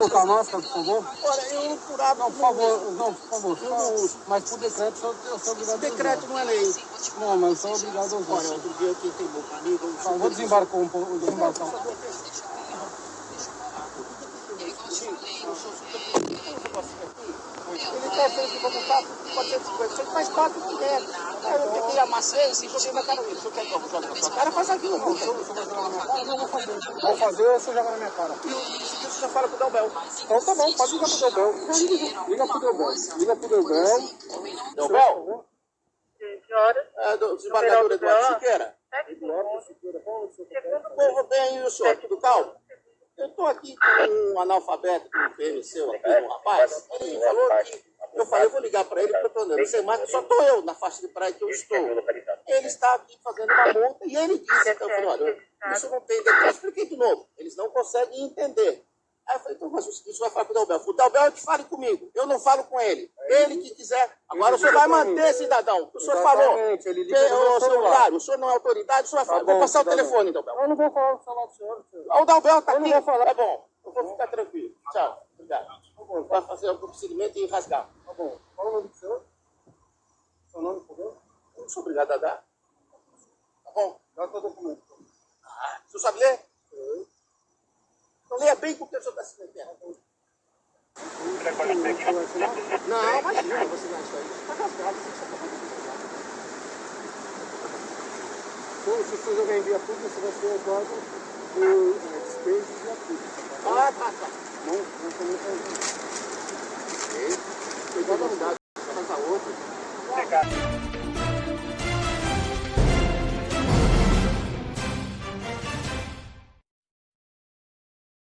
Colocar a máscara, por favor? Olha, eu por hábito não, por favor, não, por favor. Eu não uso. Mas por decreto eu sou obrigado a usar. Decreto não é lei. Não, mas eu sou obrigado a usar. Olha, outro dia eu tentei meu amigo. Vou desembarcar um pouco. Desembarcar. Ele quer ser de como tá, 450, você faz 4 de dentro. Aí eu peguei, amassei e joguei na cara dele. Se eu quer que eu jogue na sua cara, faz aquilo. Não, se eu jogar na minha cara, não vou fazer. Vou fazer ou se eu jogar na minha cara. E em seguida você já fala com o Delbel. Então tá bom, pode ligar pro Delbel. Liga pro Delbel. Liga pro Delbel. Delbel? Que horas? É, do desembargador Eduardo Siqueira. Eduardo Siqueira, qual é o seu Segundo povo bem, e o senhor, tudo calmo? Eu estou aqui com um analfabeto do PMC, aqui, um rapaz. Ele falou que. Eu falei, eu vou ligar para ele, porque eu estou andando sem máscara, só estou eu na faixa de praia que eu estou. Ele está aqui fazendo uma multa e ele disse, então, eu falei, olha, isso não tem decreto. Eu expliquei de novo, eles não conseguem entender. Aí eu falei, então, mas isso vai falar com o Delbel. O Delbel é que fale comigo, eu não falo com ele. Ele que quiser. Agora o senhor vai manter, cidadão. O senhor falou. Ele liga no meu celular. O senhor não é autoridade, o senhor vai falar. Vou passar o telefone, Delbel. Eu não vou falar do senhor. O Delbel está aqui. Eu não vou falar. É bom, eu vou ficar tranquilo. Tchau, obrigado. Vai fazer o procedimento e rasgar. Tá bom. Qual é o nome do senhor? Seu nome, por favor? Eu não sou obrigado a dar. Tá bom? Dá o seu documento. Ah, o senhor sabe ler? Então leia bem porque o senhor está se metendo. Não, imagina, você não está aí. Está rasgado, você está rasgado. Se você jogar em via pública, você vai ser levado por despejos via pública. Ah, tá. Não também faz isso. Cuidado, cuidado. Faz a outra.